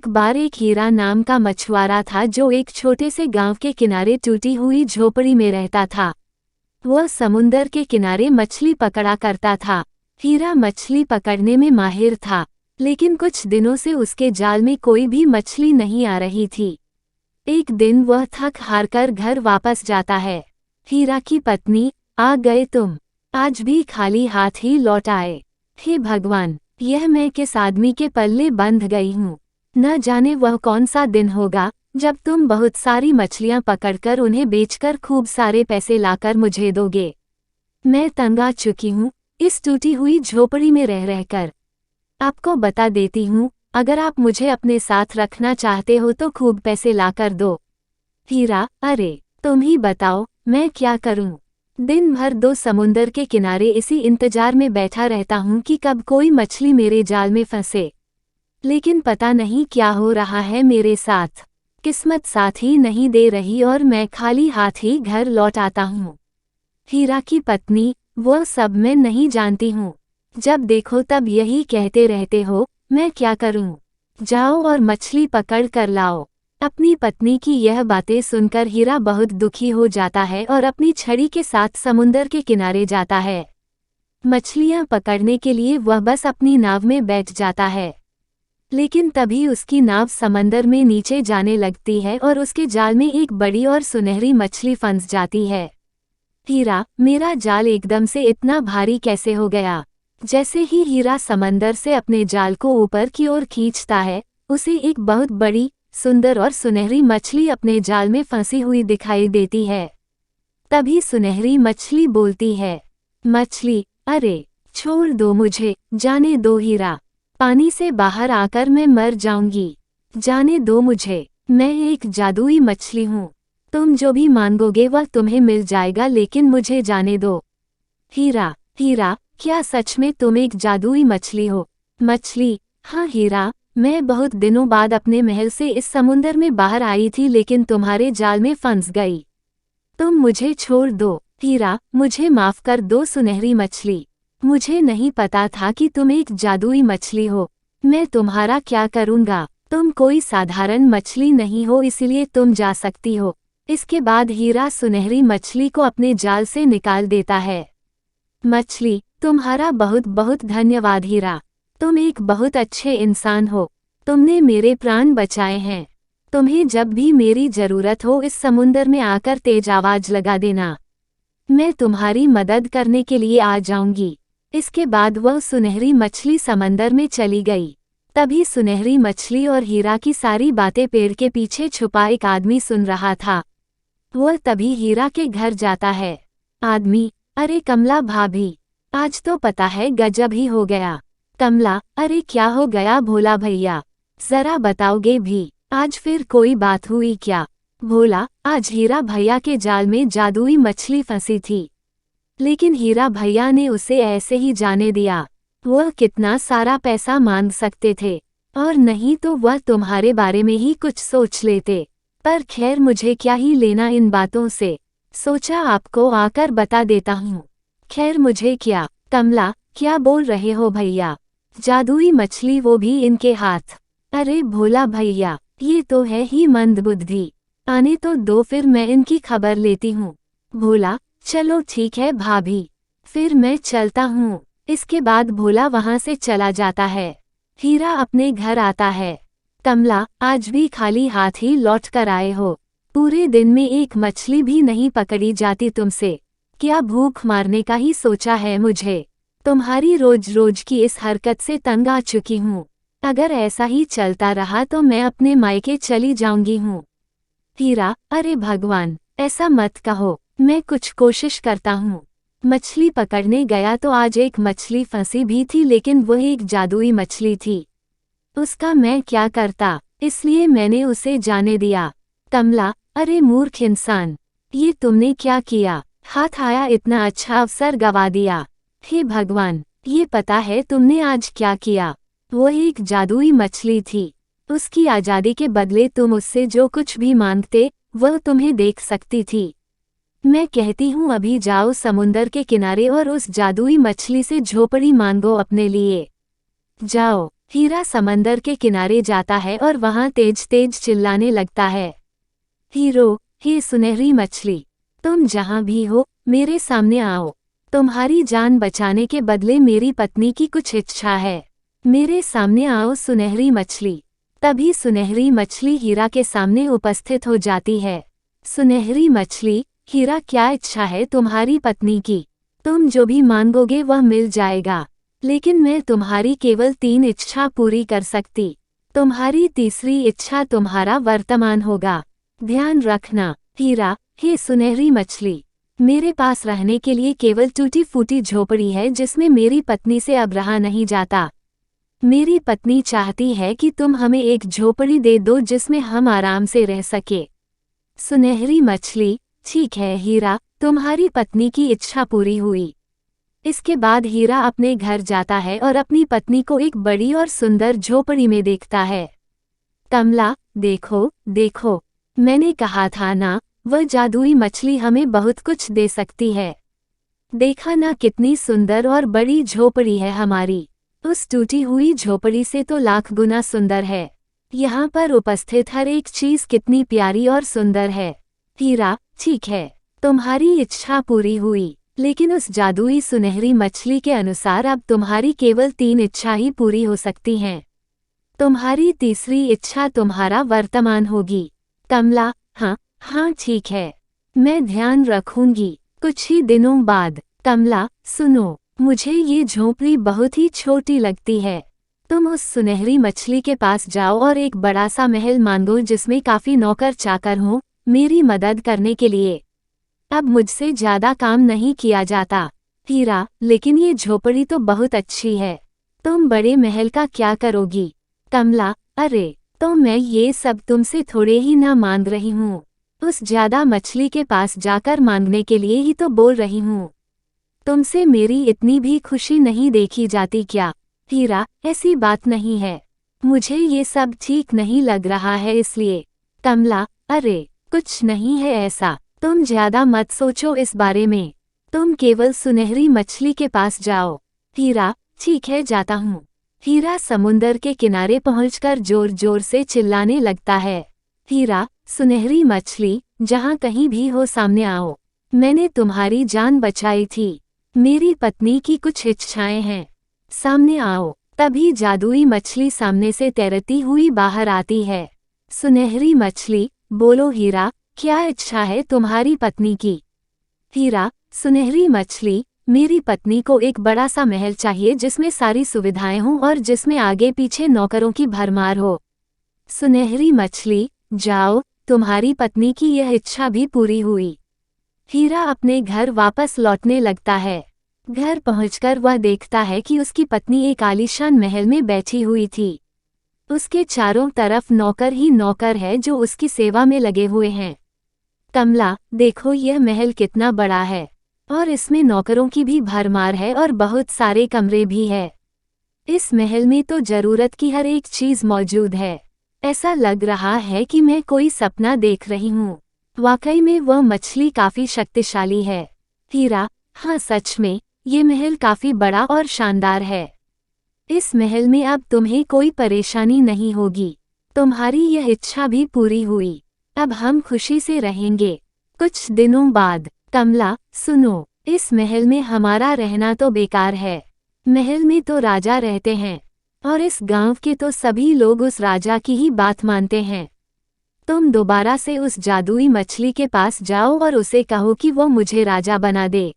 एक बार एक हीरा नाम का मछुआरा था जो एक छोटे से गांव के किनारे टूटी हुई झोपड़ी में रहता था। वह समुंदर के किनारे मछली पकड़ा करता था। हीरा मछली पकड़ने में माहिर था, लेकिन कुछ दिनों से उसके जाल में कोई भी मछली नहीं आ रही थी। एक दिन वह थक हारकर घर वापस जाता है। हीरा की पत्नी, आ गए तुम, आज भी खाली हाथ ही लौट आए। हे भगवान, यह मैं किस आदमी के पल्ले बंध गई हूँ। न जाने वह कौन सा दिन होगा जब तुम बहुत सारी मछलियां पकड़कर उन्हें बेचकर खूब सारे पैसे लाकर मुझे दोगे। मैं तंग आ चुकी हूँ इस टूटी हुई झोपड़ी में रह रहकर। आपको बता देती हूँ, अगर आप मुझे अपने साथ रखना चाहते हो तो खूब पैसे लाकर दो। हीरा, अरे तुम ही बताओ मैं क्या करूँ। दिन भर दो समुंदर के किनारे इसी इंतजार में बैठा रहता हूँ कि कब कोई मछली मेरे जाल में फंसे, लेकिन पता नहीं क्या हो रहा है मेरे साथ। किस्मत साथ ही नहीं दे रही और मैं खाली हाथ ही घर लौट आता हूँ। हीरा की पत्नी, वो सब मैं नहीं जानती हूँ। जब देखो तब यही कहते रहते हो, मैं क्या करूँ। जाओ और मछली पकड़ कर लाओ। अपनी पत्नी की यह बातें सुनकर हीरा बहुत दुखी हो जाता है और अपनी छड़ी के साथ समुंदर के किनारे जाता है। मछलियाँ पकड़ने के लिए वह बस अपनी नाव में बैठ जाता है, लेकिन तभी उसकी नाव समंदर में नीचे जाने लगती है और उसके जाल में एक बड़ी और सुनहरी मछली फंस जाती है। हीरा, मेरा जाल एकदम से इतना भारी कैसे हो गया। जैसे ही हीरा समंदर से अपने जाल को ऊपर की ओर खींचता है, उसे एक बहुत बड़ी, सुंदर और सुनहरी मछली अपने जाल में फंसी हुई दिखाई देती है। तभी सुनहरी मछली बोलती है, मछली, अरे छोड़ दो मुझे, जाने दो हीरा, पानी से बाहर आकर मैं मर जाऊंगी। जाने दो मुझे, मैं एक जादुई मछली हूँ, तुम जो भी मांगोगे वह तुम्हें मिल जाएगा, लेकिन मुझे जाने दो। हीरा, हीरा, क्या सच में तुम एक जादुई मछली हो। मछली, हाँ हीरा, मैं बहुत दिनों बाद अपने महल से इस समुंदर में बाहर आई थी, लेकिन तुम्हारे जाल में फंस गई। तुम मुझे छोड़ दो। हीरा, मुझे माफ कर दो सुनहरी मछली, मुझे नहीं पता था कि तुम एक जादुई मछली हो। मैं तुम्हारा क्या करूँगा, तुम कोई साधारण मछली नहीं हो, इसलिए तुम जा सकती हो। इसके बाद हीरा सुनहरी मछली को अपने जाल से निकाल देता है। मछली, तुम्हारा बहुत बहुत धन्यवाद हीरा, तुम एक बहुत अच्छे इंसान हो, तुमने मेरे प्राण बचाए हैं। तुम्हें जब भी मेरी जरूरत हो इस समुंदर में आकर तेज आवाज लगा देना, मैं तुम्हारी मदद करने के लिए आ जाऊंगी। इसके बाद वह सुनहरी मछली समंदर में चली गई। तभी सुनहरी मछली और हीरा की सारी बातें पेड़ के पीछे छुपा एक आदमी सुन रहा था। वह तभी हीरा के घर जाता है। आदमी, अरे कमला भाभी, आज तो पता है गजब ही हो गया। कमला, अरे क्या हो गया भोला भैया, जरा बताओगे भी, आज फिर कोई बात हुई क्या। भोला, आज हीरा भैया के जाल में जादुई मछली फंसी थी, लेकिन हीरा भैया ने उसे ऐसे ही जाने दिया। वह कितना सारा पैसा मांग सकते थे, और नहीं तो वह तुम्हारे बारे में ही कुछ सोच लेते। पर खैर, मुझे क्या ही लेना इन बातों से, सोचा आपको आकर बता देता हूँ। खैर मुझे क्या। कमला, क्या बोल रहे हो भैया, जादुई मछली वो भी इनके हाथ। अरे भोला भैया, ये तो है ही मंदबुद्धि, आने तो दो फिर मैं इनकी खबर लेती हूँ। भोला, चलो ठीक है भाभी, फिर मैं चलता हूँ। इसके बाद भोला वहाँ से चला जाता है। हीरा अपने घर आता है। कमला, आज भी खाली हाथ ही लौट कर आए हो, पूरे दिन में एक मछली भी नहीं पकड़ी जाती तुमसे। क्या भूख मारने का ही सोचा है मुझे। तुम्हारी रोज रोज की इस हरकत से तंग आ चुकी हूँ। अगर ऐसा ही चलता रहा तो मैं अपने मायके चली जाऊंगी हूँ। हीरा, अरे भगवान, ऐसा मत कहो, मैं कुछ कोशिश करता हूँ। मछली पकड़ने गया तो आज एक मछली फंसी भी थी, लेकिन वह एक जादुई मछली थी। उसका मैं क्या करता, इसलिए मैंने उसे जाने दिया। कमला, अरे मूर्ख इंसान, ये तुमने क्या किया। हाथ आया इतना अच्छा अवसर गवा दिया। हे भगवान, ये पता है तुमने आज क्या किया। वह एक जादुई मछली थी, उसकी आज़ादी के बदले तुम उससे जो कुछ भी मांगते वह तुम्हें देख सकती थी। मैं कहती हूँ अभी जाओ समुंदर के किनारे और उस जादुई मछली से झोपड़ी मांगो अपने लिए। जाओ। हीरा समंदर के किनारे जाता है और वहां तेज तेज चिल्लाने लगता है, हीरो, हे सुनहरी मछली, तुम जहां भी हो मेरे सामने आओ। तुम्हारी जान बचाने के बदले मेरी पत्नी की कुछ इच्छा है। मेरे सामने आओ सुनहरी मछली। तभी सुनहरी मछली हीरा के सामने उपस्थित हो जाती है। सुनहरी मछली, हीरा, क्या इच्छा है तुम्हारी पत्नी की? तुम जो भी मांगोगे वह मिल जाएगा, लेकिन मैं तुम्हारी केवल 3 इच्छा पूरी कर सकती। तुम्हारी तीसरी इच्छा तुम्हारा वर्तमान होगा। ध्यान रखना। हीरा, हे सुनहरी मछली, मेरे पास रहने के लिए केवल टूटी फूटी झोपड़ी है जिसमें मेरी पत्नी से अब रहा नहीं जाता। मेरी पत्नी चाहती है कि तुम हमें एक झोपड़ी दे दो जिसमें हम आराम से रह सके। सुनहरी मछली, ठीक है हीरा, तुम्हारी पत्नी की इच्छा पूरी हुई। इसके बाद हीरा अपने घर जाता है और अपनी पत्नी को एक बड़ी और सुंदर झोपड़ी में देखता है। कमला, देखो देखो, मैंने कहा था ना, वह जादुई मछली हमें बहुत कुछ दे सकती है। देखा ना कितनी सुंदर और बड़ी झोपड़ी है हमारी। उस टूटी हुई झोपड़ी से तो लाख गुना सुंदर है। यहाँ पर उपस्थित हर एक चीज कितनी प्यारी और सुंदर है। हीरा, ठीक है, तुम्हारी इच्छा पूरी हुई, लेकिन उस जादुई सुनहरी मछली के अनुसार अब तुम्हारी केवल 3 इच्छा ही पूरी हो सकती हैं। तुम्हारी तीसरी इच्छा तुम्हारा वर्तमान होगी। कमला, हाँ ठीक है, मैं ध्यान रखूंगी। कुछ ही दिनों बाद, कमला सुनो, मुझे ये झोपड़ी बहुत ही छोटी लगती है। तुम उस सुनहरी मछली के पास जाओ और एक बड़ा सा महल मांगो जिसमें काफी नौकर चाकर हों मेरी मदद करने के लिए। अब मुझसे ज्यादा काम नहीं किया जाता। हीरा, लेकिन ये झोपड़ी तो बहुत अच्छी है, तुम बड़े महल का क्या करोगी? कमला, अरे तो मैं ये सब तुमसे थोड़े ही ना मांग रही हूँ, उस ज्यादा मछली के पास जाकर मांगने के लिए ही तो बोल रही हूँ। तुमसे मेरी इतनी भी खुशी नहीं देखी जाती क्या? हीरा, ऐसी बात नहीं है, मुझे ये सब ठीक नहीं लग रहा है इसलिए। कमला, अरे कुछ नहीं है ऐसा, तुम ज्यादा मत सोचो इस बारे में, तुम केवल सुनहरी मछली के पास जाओ। हीरा, ठीक है जाता हूँ। हीरा समुंदर के किनारे पहुंचकर जोर जोर से चिल्लाने लगता है, हीरा, सुनहरी मछली, जहाँ कहीं भी हो सामने आओ, मैंने तुम्हारी जान बचाई थी, मेरी पत्नी की कुछ इच्छाएं हैं, सामने आओ। तभी जादुई मछली सामने से तैरती हुई बाहर आती है। सुनहरी मछली, बोलो हीरा, क्या इच्छा है तुम्हारी पत्नी की? हीरा, सुनहरी मछली, मेरी पत्नी को एक बड़ा सा महल चाहिए जिसमें सारी सुविधाएं हों और जिसमें आगे पीछे नौकरों की भरमार हो। सुनहरी मछली, जाओ, तुम्हारी पत्नी की यह इच्छा भी पूरी हुई। हीरा अपने घर वापस लौटने लगता है। घर पहुंचकर वह देखता है कि उसकी पत्नी एक आलीशान महल में बैठी हुई थी। उसके चारों तरफ नौकर ही नौकर है जो उसकी सेवा में लगे हुए हैं। कमला, देखो यह महल कितना बड़ा है, और इसमें नौकरों की भी भरमार है और बहुत सारे कमरे भी है। इस महल में तो जरूरत की हर एक चीज मौजूद है। ऐसा लग रहा है कि मैं कोई सपना देख रही हूँ। वाकई में वह मछली काफी शक्तिशाली है। हीरा, हाँ सच में, ये महल काफी बड़ा और शानदार है। इस महल में अब तुम्हें कोई परेशानी नहीं होगी। तुम्हारी यह इच्छा भी पूरी हुई। अब हम खुशी से रहेंगे। कुछ दिनों बाद, कमला, सुनो, इस महल में हमारा रहना तो बेकार है। महल में तो राजा रहते हैं, और इस गांव के तो सभी लोग उस राजा की ही बात मानते हैं। तुम दोबारा से उस जादुई मछली के पास जाओ और उसे कहो कि वो मुझे राजा बना दे।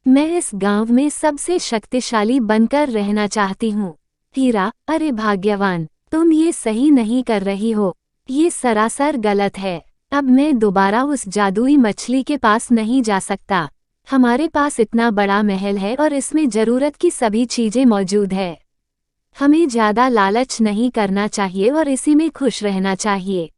मैं इस गांव में सबसे शक्तिशाली बनकर रहना चाहती हूँ। हीरा, अरे भाग्यवान, तुम ये सही नहीं कर रही हो, ये सरासर गलत है। अब मैं दोबारा उस जादुई मछली के पास नहीं जा सकता। हमारे पास इतना बड़ा महल है और इसमें जरूरत की सभी चीजें मौजूद है। हमें ज्यादा लालच नहीं करना चाहिए और इसी में खुश रहना चाहिए।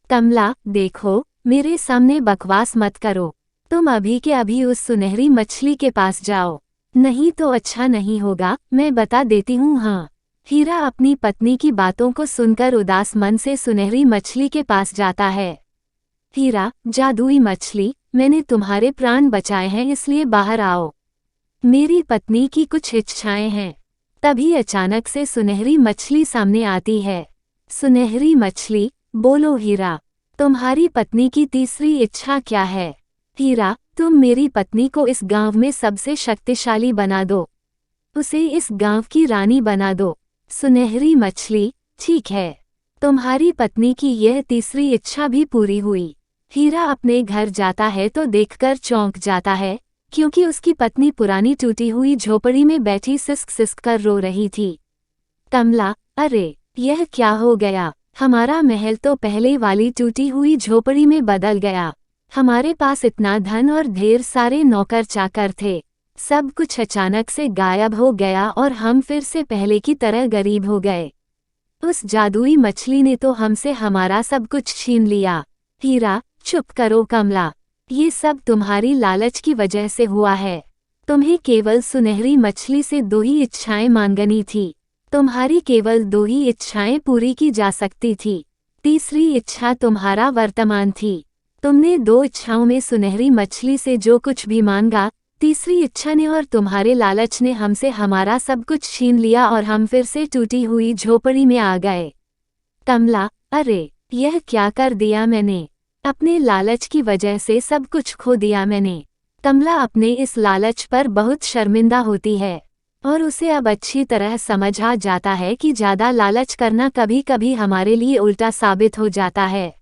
कमला, देखो, मेरे सामने बकवास मत करो। तुम अभी के अभी उस सुनहरी मछली के पास जाओ, नहीं तो अच्छा नहीं होगा, मैं बता देती हूँ। हाँ। हीरा अपनी पत्नी की बातों को सुनकर उदास मन से सुनहरी मछली के पास जाता है। हीरा, जादुई मछली, मैंने तुम्हारे प्राण बचाए हैं इसलिए बाहर आओ। मेरी पत्नी की कुछ इच्छाएं हैं, तभी अचानक से सुनहरी मछली सामने आती है। सुनहरी मछली, बोलो हीरा, तुम्हारी पत्नी की तीसरी इच्छा क्या है? हीरा, तुम मेरी पत्नी को इस गांव में सबसे शक्तिशाली बना दो, उसे इस गांव की रानी बना दो। सुनहरी मछली, ठीक है, तुम्हारी पत्नी की यह तीसरी इच्छा भी पूरी हुई। हीरा अपने घर जाता है तो देखकर चौंक जाता है, क्योंकि उसकी पत्नी पुरानी टूटी हुई झोपड़ी में बैठी सिसक सिसक कर रो रही थी। कमला, अरे यह क्या हो गया? हमारा महल तो पहले वाली टूटी हुई झोपड़ी में बदल गया। हमारे पास इतना धन और ढेर सारे नौकर चाकर थे, सब कुछ अचानक से गायब हो गया और हम फिर से पहले की तरह गरीब हो गए। उस जादुई मछली ने तो हमसे हमारा सब कुछ छीन लिया। हीरा, चुप करो कमला, ये सब तुम्हारी लालच की वजह से हुआ है। तुम्हें केवल सुनहरी मछली से 2 ही इच्छाएं मांगनी थी। तुम्हारी केवल 2 ही इच्छाएं पूरी की जा सकती थी। तीसरी इच्छा तुम्हारा वर्तमान थी। तुमने 2 इच्छाओं में सुनहरी मछली से जो कुछ भी मांगा, तीसरी इच्छा ने और तुम्हारे लालच ने हमसे हमारा सब कुछ छीन लिया और हम फिर से टूटी हुई झोपड़ी में आ गए। कमला, अरे यह क्या कर दिया मैंने? अपने लालच की वजह से सब कुछ खो दिया मैंने। कमला अपने इस लालच पर बहुत शर्मिंदा होती है और उसे अब अच्छी तरह समझ आ जाता है कि ज़्यादा लालच करना कभी कभी हमारे लिए उल्टा साबित हो जाता है।